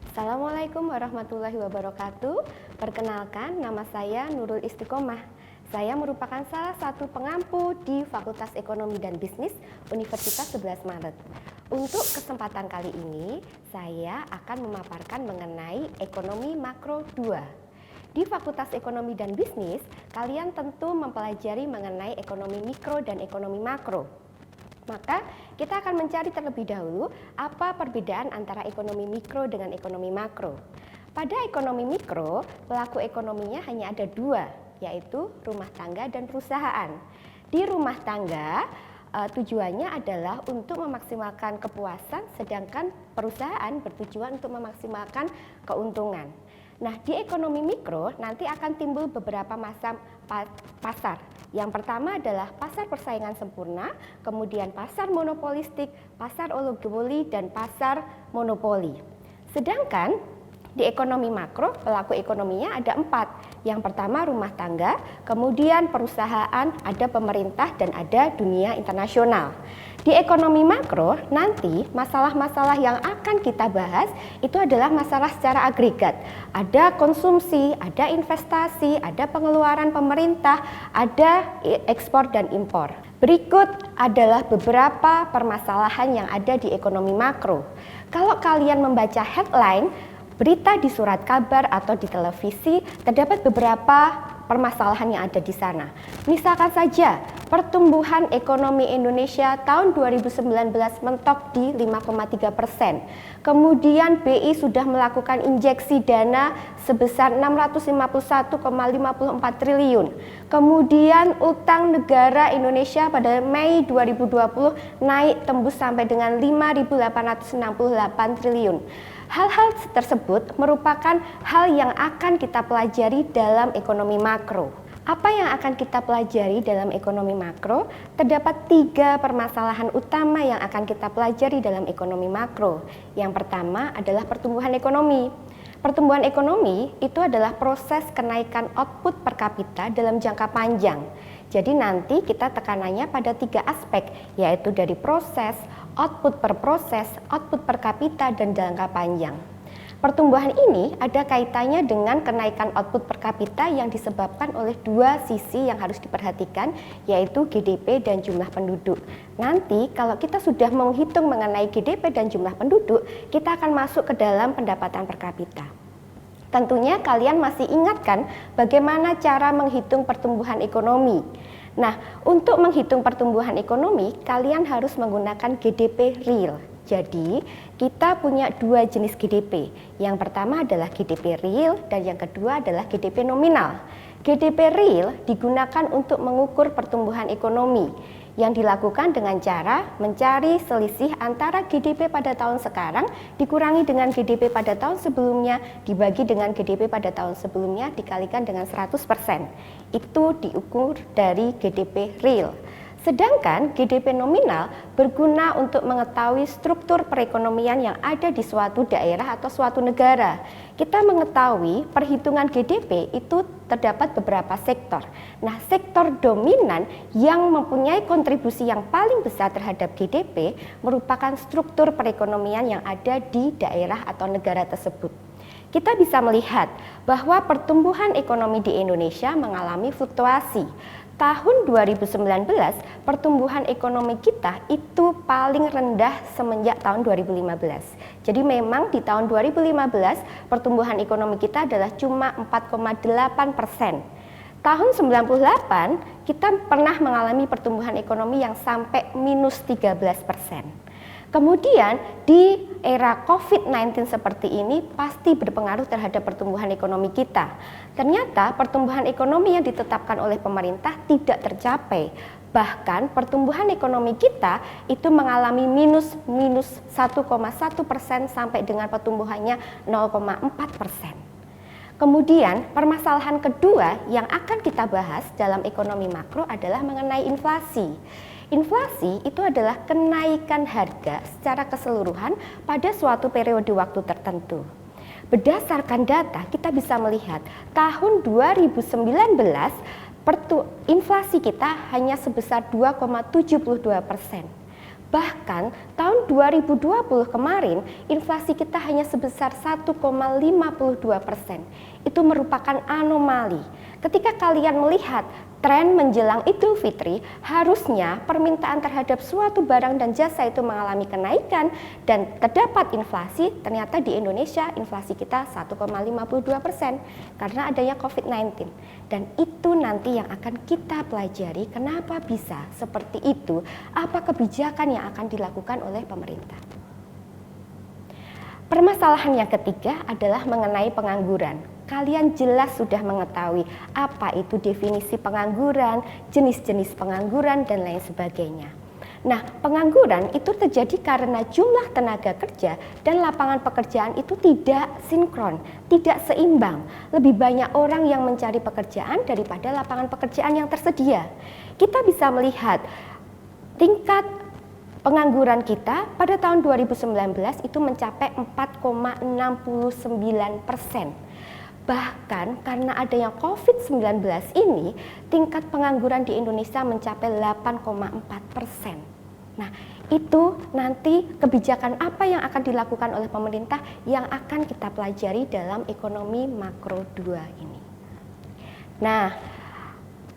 Assalamualaikum warahmatullahi wabarakatuh. Perkenalkan, nama saya Nurul Istiqomah. Saya merupakan salah satu pengampu di Fakultas Ekonomi dan Bisnis Universitas 11 Maret. Untuk kesempatan kali ini, saya akan memaparkan mengenai ekonomi makro 2. Di Fakultas Ekonomi dan Bisnis, kalian tentu mempelajari mengenai ekonomi mikro dan ekonomi makro. Maka kita akan mencari terlebih dahulu apa perbedaan antara ekonomi mikro dengan ekonomi makro. Pada ekonomi mikro, pelaku ekonominya hanya ada dua, yaitu rumah tangga dan perusahaan. Di rumah tangga, tujuannya adalah untuk memaksimalkan kepuasan, sedangkan perusahaan bertujuan untuk memaksimalkan keuntungan. Nah, di ekonomi mikro nanti akan timbul beberapa macam pasar. Yang pertama adalah pasar persaingan sempurna, kemudian pasar monopolistik, pasar oligopoli, dan pasar monopoli. Sedangkan di ekonomi makro, pelaku ekonominya ada 4. Yang pertama rumah tangga, kemudian perusahaan, ada pemerintah, dan ada dunia internasional. Di ekonomi makro, nanti masalah-masalah yang akan kita bahas itu adalah masalah secara agregat. Ada konsumsi, ada investasi, ada pengeluaran pemerintah, ada ekspor dan impor. Berikut adalah beberapa permasalahan yang ada di ekonomi makro. Kalau kalian membaca headline, berita di surat kabar atau di televisi, terdapat beberapa permasalahan yang ada di sana. Misalkan saja, pertumbuhan ekonomi Indonesia tahun 2019 mentok di 5,3%. Kemudian BI sudah melakukan injeksi dana sebesar 651,54 triliun. Kemudian utang negara Indonesia pada Mei 2020 naik tembus sampai dengan 5.868 triliun. Hal-hal tersebut merupakan hal yang akan kita pelajari dalam ekonomi makro. Apa yang akan kita pelajari dalam ekonomi makro? Terdapat 3 permasalahan utama yang akan kita pelajari dalam ekonomi makro. Yang pertama adalah pertumbuhan ekonomi. Pertumbuhan ekonomi itu adalah proses kenaikan output per kapita dalam jangka panjang. Jadi nanti kita tekanannya pada 3 aspek, yaitu dari proses, output per proses, output per kapita, dan jangka panjang. Pertumbuhan ini ada kaitannya dengan kenaikan output per kapita yang disebabkan oleh 2 sisi yang harus diperhatikan, yaitu GDP dan jumlah penduduk. Nanti kalau kita sudah menghitung mengenai GDP dan jumlah penduduk, kita akan masuk ke dalam pendapatan per kapita. Tentunya kalian masih ingatkan bagaimana cara menghitung pertumbuhan ekonomi. Nah, untuk menghitung pertumbuhan ekonomi, kalian harus menggunakan GDP real. Jadi, kita punya 2 jenis GDP. Yang pertama adalah GDP real dan yang kedua adalah GDP nominal. GDP real digunakan untuk mengukur pertumbuhan ekonomi yang dilakukan dengan cara mencari selisih antara GDP pada tahun sekarang dikurangi dengan GDP pada tahun sebelumnya dibagi dengan GDP pada tahun sebelumnya dikalikan dengan 100%. Itu diukur dari GDP real. Sedangkan GDP nominal berguna untuk mengetahui struktur perekonomian yang ada di suatu daerah atau suatu negara. Kita mengetahui perhitungan GDP itu terdapat beberapa sektor. Nah, sektor dominan yang mempunyai kontribusi yang paling besar terhadap GDP merupakan struktur perekonomian yang ada di daerah atau negara tersebut. Kita bisa melihat bahwa pertumbuhan ekonomi di Indonesia mengalami fluktuasi. Tahun 2019, pertumbuhan ekonomi kita itu paling rendah semenjak tahun 2015. Jadi memang di tahun 2015, pertumbuhan ekonomi kita adalah cuma 4,8%. Tahun 98, kita pernah mengalami pertumbuhan ekonomi yang sampai minus 13%. Kemudian di era COVID-19 seperti ini pasti berpengaruh terhadap pertumbuhan ekonomi kita. Ternyata pertumbuhan ekonomi yang ditetapkan oleh pemerintah tidak tercapai. Bahkan pertumbuhan ekonomi kita itu mengalami minus 1,1% sampai dengan pertumbuhannya 0,4%. Kemudian permasalahan kedua yang akan kita bahas dalam ekonomi makro adalah mengenai inflasi. Inflasi itu adalah kenaikan harga secara keseluruhan pada suatu periode waktu tertentu. Berdasarkan data, kita bisa melihat tahun 2019 inflasi kita hanya sebesar 2,72%. Bahkan tahun 2020 kemarin inflasi kita hanya sebesar 1,52%. Itu merupakan anomali. Ketika kalian melihat tren menjelang Idul Fitri, harusnya permintaan terhadap suatu barang dan jasa itu mengalami kenaikan dan terdapat inflasi. Ternyata di Indonesia inflasi kita 1,52% karena adanya COVID-19. Dan itu nanti yang akan kita pelajari kenapa bisa seperti itu, apa kebijakan yang akan dilakukan oleh pemerintah. Permasalahan yang ketiga adalah mengenai pengangguran. Kalian jelas sudah mengetahui apa itu definisi pengangguran, jenis-jenis pengangguran, dan lain sebagainya. Nah, pengangguran itu terjadi karena jumlah tenaga kerja dan lapangan pekerjaan itu tidak sinkron, tidak seimbang. Lebih banyak orang yang mencari pekerjaan daripada lapangan pekerjaan yang tersedia. Kita bisa melihat tingkat pengangguran kita pada tahun 2019 itu mencapai 4,69%. Bahkan karena adanya COVID-19 ini, tingkat pengangguran di Indonesia mencapai 8,4%. Nah, itu nanti kebijakan apa yang akan dilakukan oleh pemerintah yang akan kita pelajari dalam ekonomi makro 2 ini. Nah,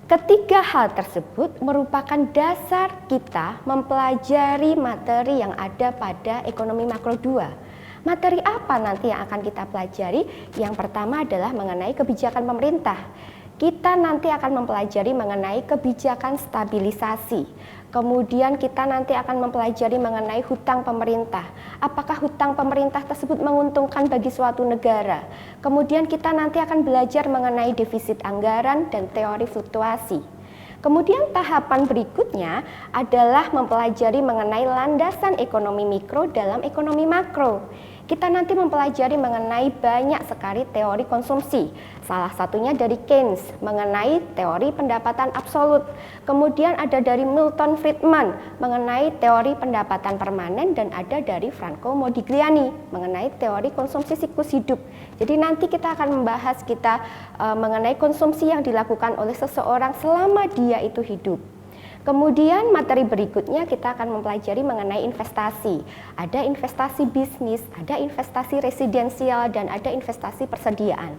ketiga hal tersebut merupakan dasar kita mempelajari materi yang ada pada ekonomi makro 2. Materi apa nanti yang akan kita pelajari? Yang pertama adalah mengenai kebijakan pemerintah. Kita nanti akan mempelajari mengenai kebijakan stabilisasi. Kemudian kita nanti akan mempelajari mengenai hutang pemerintah. Apakah hutang pemerintah tersebut menguntungkan bagi suatu negara? Kemudian kita nanti akan belajar mengenai defisit anggaran dan teori fluktuasi. Kemudian tahapan berikutnya adalah mempelajari mengenai landasan ekonomi mikro dalam ekonomi makro. Kita nanti mempelajari mengenai banyak sekali teori konsumsi. Salah satunya dari Keynes mengenai teori pendapatan absolut. Kemudian ada dari Milton Friedman mengenai teori pendapatan permanen dan ada dari Franco Modigliani mengenai teori konsumsi siklus hidup. Jadi nanti kita akan membahas mengenai konsumsi yang dilakukan oleh seseorang selama dia itu hidup. Kemudian materi berikutnya kita akan mempelajari mengenai investasi. Ada investasi bisnis, ada investasi residensial, dan ada investasi persediaan.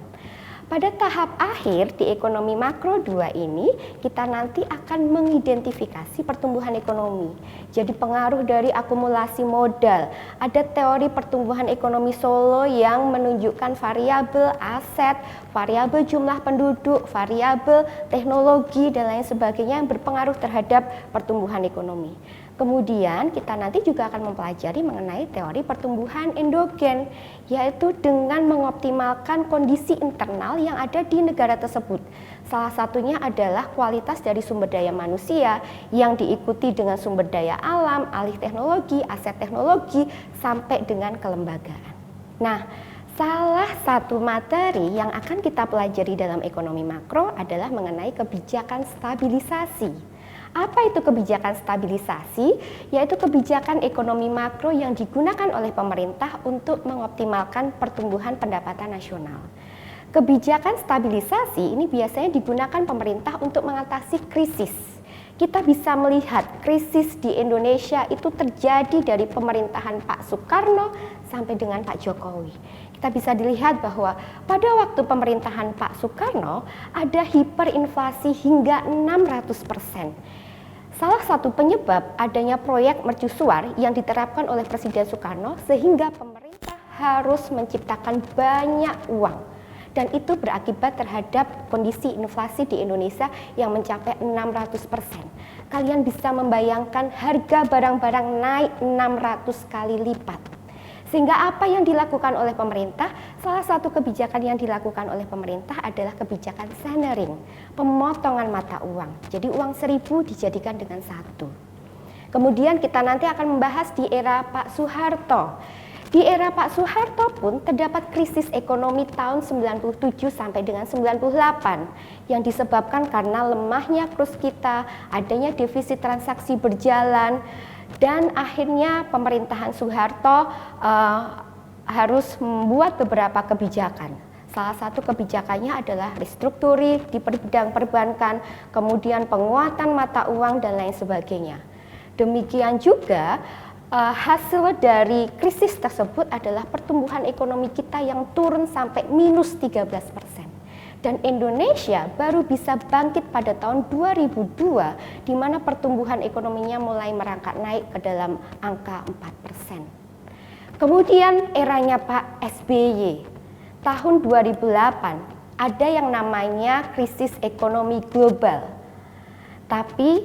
Pada tahap akhir di ekonomi makro 2 ini, kita nanti akan mengidentifikasi pertumbuhan ekonomi. Jadi pengaruh dari akumulasi modal. Ada teori pertumbuhan ekonomi Solo yang menunjukkan variabel aset, variabel jumlah penduduk, variabel teknologi, dan lain sebagainya yang berpengaruh terhadap pertumbuhan ekonomi. Kemudian kita nanti juga akan mempelajari mengenai teori pertumbuhan endogen, yaitu dengan mengoptimalkan kondisi internal yang ada di negara tersebut. Salah satunya adalah kualitas dari sumber daya manusia yang diikuti dengan sumber daya alam, alih teknologi, aset teknologi, sampai dengan kelembagaan. Nah, salah satu materi yang akan kita pelajari dalam ekonomi makro adalah mengenai kebijakan stabilisasi. Apa itu kebijakan stabilisasi? Yaitu kebijakan ekonomi makro yang digunakan oleh pemerintah untuk mengoptimalkan pertumbuhan pendapatan nasional. Kebijakan stabilisasi ini biasanya digunakan pemerintah untuk mengatasi krisis. Kita bisa melihat krisis di Indonesia itu terjadi dari pemerintahan Pak Soekarno sampai dengan Pak Jokowi. Kita bisa dilihat bahwa pada waktu pemerintahan Pak Soekarno ada hiperinflasi hingga 600%. Salah satu penyebab adanya proyek mercusuar yang diterapkan oleh Presiden Soekarno sehingga pemerintah harus menciptakan banyak uang. Dan itu berakibat terhadap kondisi inflasi di Indonesia yang mencapai 600%. Kalian bisa membayangkan harga barang-barang naik 600 kali lipat. Sehingga apa yang dilakukan oleh pemerintah, salah satu kebijakan yang dilakukan oleh pemerintah adalah kebijakan centering, pemotongan mata uang. Jadi uang 1.000 dijadikan dengan 1. Kemudian kita nanti akan membahas di era Pak Soeharto. Di era Pak Soeharto pun terdapat krisis ekonomi tahun 97 sampai dengan 98 yang disebabkan karena lemahnya kurs kita, adanya defisit transaksi berjalan, dan akhirnya pemerintahan Soeharto harus membuat beberapa kebijakan. Salah satu kebijakannya adalah restrukturir di bidang perbankan, kemudian penguatan mata uang, dan lain sebagainya. Demikian juga hasil dari krisis tersebut adalah pertumbuhan ekonomi kita yang turun sampai minus 13%. Dan Indonesia baru bisa bangkit pada tahun 2002 di mana pertumbuhan ekonominya mulai merangkak naik ke dalam angka 4%. Kemudian eranya Pak SBY, tahun 2008 ada yang namanya krisis ekonomi global. Tapi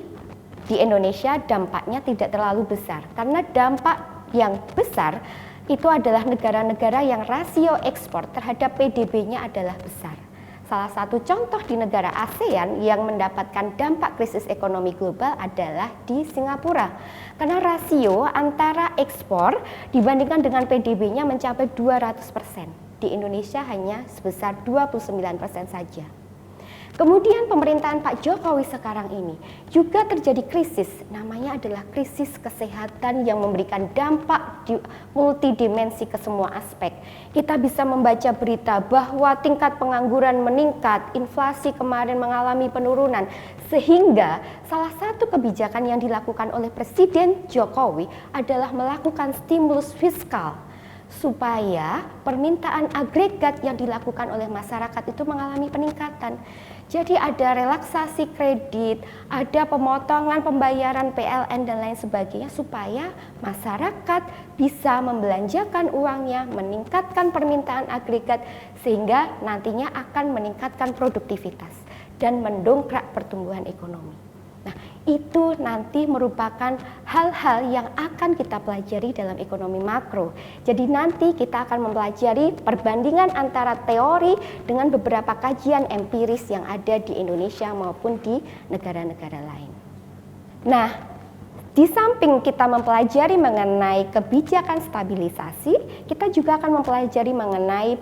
di Indonesia dampaknya tidak terlalu besar karena dampak yang besar itu adalah negara-negara yang rasio ekspor terhadap PDB-nya adalah besar. Salah satu contoh di negara ASEAN yang mendapatkan dampak krisis ekonomi global adalah di Singapura. Karena rasio antara ekspor dibandingkan dengan PDB-nya mencapai 200%. Di Indonesia hanya sebesar 29% saja. Kemudian pemerintahan Pak Jokowi sekarang ini juga terjadi krisis, namanya adalah krisis kesehatan yang memberikan dampak multidimensi ke semua aspek. Kita bisa membaca berita bahwa tingkat pengangguran meningkat, inflasi kemarin mengalami penurunan, sehingga salah satu kebijakan yang dilakukan oleh Presiden Jokowi adalah melakukan stimulus fiskal supaya permintaan agregat yang dilakukan oleh masyarakat itu mengalami peningkatan. Jadi ada relaksasi kredit, ada pemotongan pembayaran PLN dan lain sebagainya supaya masyarakat bisa membelanjakan uangnya, meningkatkan permintaan agregat sehingga nantinya akan meningkatkan produktivitas dan mendongkrak pertumbuhan ekonomi. Nah, itu nanti merupakan hal-hal yang akan kita pelajari dalam ekonomi makro. Jadi nanti kita akan mempelajari perbandingan antara teori dengan beberapa kajian empiris yang ada di Indonesia maupun di negara-negara lain. Nah, di samping kita mempelajari mengenai kebijakan stabilisasi, kita juga akan mempelajari mengenai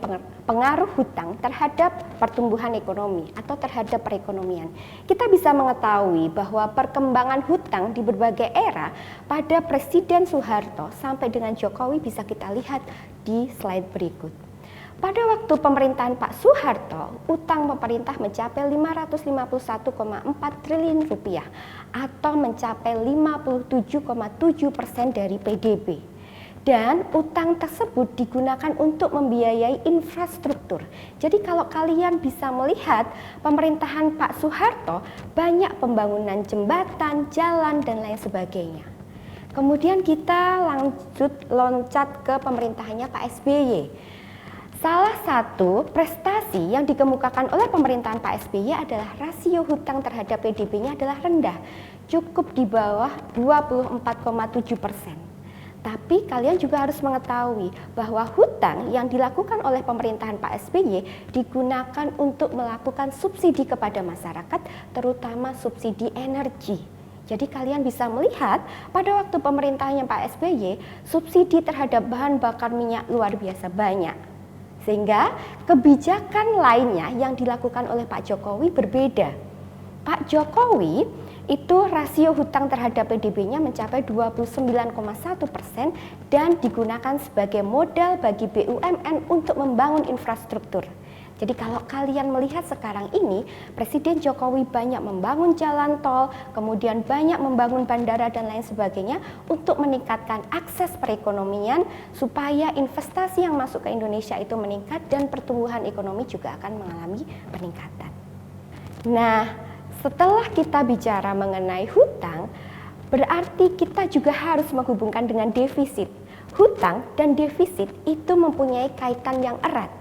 pengaruh hutang terhadap pertumbuhan ekonomi atau terhadap perekonomian. Kita bisa mengetahui bahwa perkembangan hutang di berbagai era pada Presiden Soeharto sampai dengan Jokowi bisa kita lihat di slide berikut. Pada waktu pemerintahan Pak Soeharto, utang pemerintah mencapai 551,4 triliun rupiah atau mencapai 57,7% dari PDB. Dan utang tersebut digunakan untuk membiayai infrastruktur. Jadi kalau kalian bisa melihat pemerintahan Pak Soeharto banyak pembangunan jembatan, jalan dan lain sebagainya. Kemudian kita loncat ke pemerintahannya Pak SBY. Salah satu prestasi yang dikemukakan oleh pemerintahan Pak SBY adalah rasio hutang terhadap PDB-nya adalah rendah, cukup di bawah 24,7%. Tapi kalian juga harus mengetahui bahwa hutang yang dilakukan oleh pemerintahan Pak SBY digunakan untuk melakukan subsidi kepada masyarakat, terutama subsidi energi. Jadi kalian bisa melihat pada waktu pemerintahannya Pak SBY, subsidi terhadap bahan bakar minyak luar biasa banyak. Sehingga kebijakan lainnya yang dilakukan oleh Pak Jokowi berbeda. Pak Jokowi itu rasio hutang terhadap PDB-nya mencapai 29,1% dan digunakan sebagai modal bagi BUMN untuk membangun infrastruktur. Jadi kalau kalian melihat sekarang ini, Presiden Jokowi banyak membangun jalan tol, kemudian banyak membangun bandara dan lain sebagainya untuk meningkatkan akses perekonomian supaya investasi yang masuk ke Indonesia itu meningkat dan pertumbuhan ekonomi juga akan mengalami peningkatan. Nah, setelah kita bicara mengenai hutang, berarti kita juga harus menghubungkan dengan defisit. Hutang dan defisit itu mempunyai kaitan yang erat.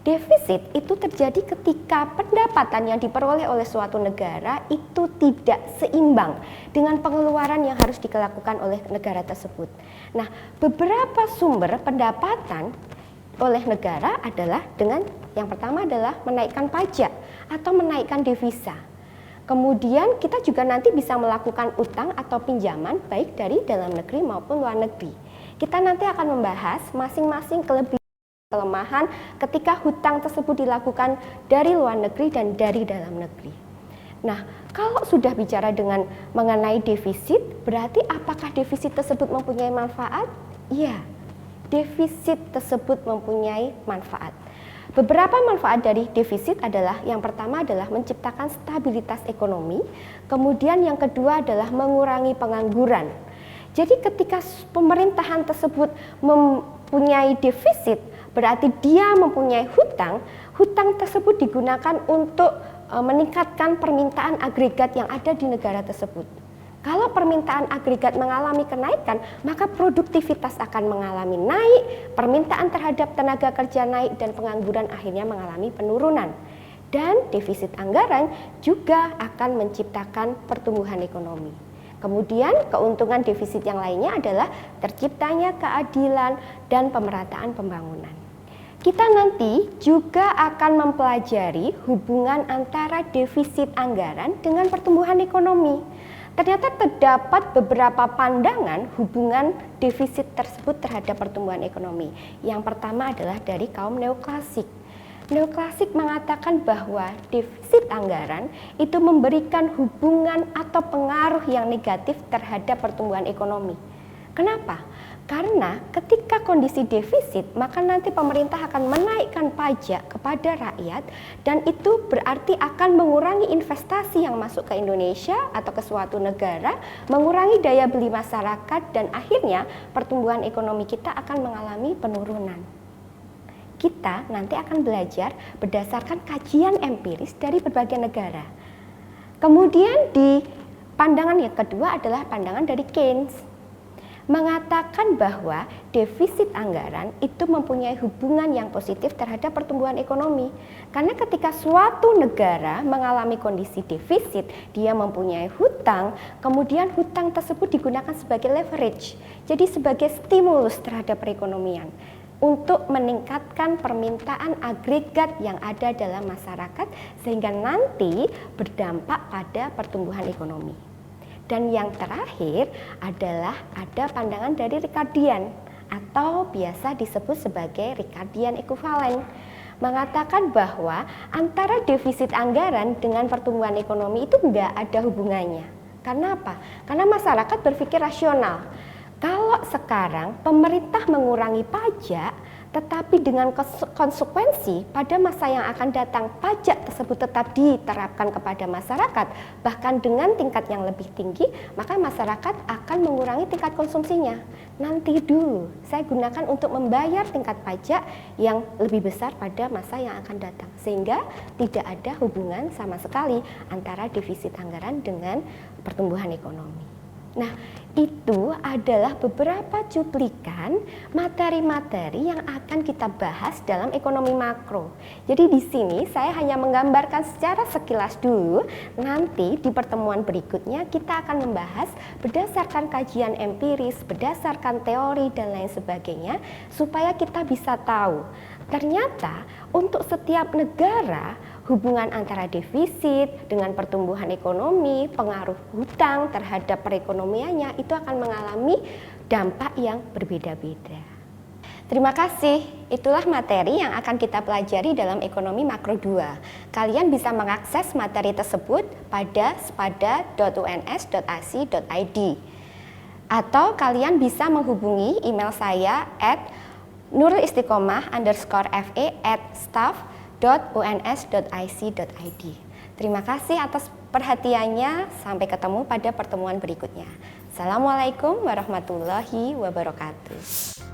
Defisit itu terjadi ketika pendapatan yang diperoleh oleh suatu negara itu tidak seimbang dengan pengeluaran yang harus dilakukan oleh negara tersebut. Nah, beberapa sumber pendapatan oleh negara adalah dengan yang pertama adalah menaikkan pajak atau menaikkan devisa. Kemudian kita juga nanti bisa melakukan utang atau pinjaman baik dari dalam negeri maupun luar negeri. Kita nanti akan membahas masing-masing kelemahan ketika hutang tersebut dilakukan dari luar negeri dan dari dalam negeri. Nah, kalau sudah bicara dengan mengenai defisit, berarti apakah defisit tersebut mempunyai manfaat? Iya, defisit tersebut mempunyai manfaat. Beberapa manfaat dari defisit adalah yang pertama adalah menciptakan stabilitas ekonomi, kemudian yang kedua adalah mengurangi pengangguran. Jadi ketika pemerintahan tersebut mempunyai defisit, berarti dia mempunyai hutang, hutang tersebut digunakan untuk meningkatkan permintaan agregat yang ada di negara tersebut. Kalau permintaan agregat mengalami kenaikan, maka produktivitas akan mengalami naik, permintaan terhadap tenaga kerja naik, dan pengangguran akhirnya mengalami penurunan. Dan defisit anggaran juga akan menciptakan pertumbuhan ekonomi. Kemudian keuntungan defisit yang lainnya adalah terciptanya keadilan dan pemerataan pembangunan. Kita nanti juga akan mempelajari hubungan antara defisit anggaran dengan pertumbuhan ekonomi. Ternyata terdapat beberapa pandangan hubungan defisit tersebut terhadap pertumbuhan ekonomi. Yang pertama adalah dari kaum neoklasik. Neoklasik mengatakan bahwa defisit anggaran itu memberikan hubungan atau pengaruh yang negatif terhadap pertumbuhan ekonomi. Kenapa? Karena ketika kondisi defisit, maka nanti pemerintah akan menaikkan pajak kepada rakyat, dan itu berarti akan mengurangi investasi yang masuk ke Indonesia atau ke suatu negara, mengurangi daya beli masyarakat, dan akhirnya pertumbuhan ekonomi kita akan mengalami penurunan. Kita nanti akan belajar berdasarkan kajian empiris dari berbagai negara. Kemudian di pandangan yang kedua adalah pandangan dari Keynes, mengatakan bahwa defisit anggaran itu mempunyai hubungan yang positif terhadap pertumbuhan ekonomi. Karena ketika suatu negara mengalami kondisi defisit, dia mempunyai hutang, kemudian hutang tersebut digunakan sebagai leverage, jadi sebagai stimulus terhadap perekonomian untuk meningkatkan permintaan agregat yang ada dalam masyarakat, sehingga nanti berdampak pada pertumbuhan ekonomi. Dan yang terakhir adalah ada pandangan dari Ricardian atau biasa disebut sebagai Ricardian ekivalen, mengatakan bahwa antara defisit anggaran dengan pertumbuhan ekonomi itu enggak ada hubungannya. Karena apa? Karena masyarakat berpikir rasional. Kalau sekarang pemerintah mengurangi pajak, tetapi dengan konsekuensi pada masa yang akan datang pajak tersebut tetap diterapkan kepada masyarakat, bahkan dengan tingkat yang lebih tinggi, maka masyarakat akan mengurangi tingkat konsumsinya. Nanti dulu saya gunakan untuk membayar tingkat pajak yang lebih besar pada masa yang akan datang, sehingga tidak ada hubungan sama sekali antara defisit anggaran dengan pertumbuhan ekonomi. Nah, itu adalah beberapa cuplikan materi-materi yang akan kita bahas dalam ekonomi makro. Jadi di sini saya hanya menggambarkan secara sekilas dulu. Nanti di pertemuan berikutnya kita akan membahas berdasarkan kajian empiris, berdasarkan teori dan lain sebagainya, supaya kita bisa tahu ternyata untuk setiap negara hubungan antara defisit dengan pertumbuhan ekonomi, pengaruh hutang terhadap perekonomiannya itu akan mengalami dampak yang berbeda-beda. Terima kasih, itulah materi yang akan kita pelajari dalam ekonomi makro 2. Kalian bisa mengakses materi tersebut pada spada.uns.ac.id atau kalian bisa menghubungi email saya @nurulistiqomah_fe@staff.uns.ic.id. Terima kasih atas perhatiannya. Sampai ketemu pada pertemuan berikutnya. Assalamualaikum warahmatullahi wabarakatuh.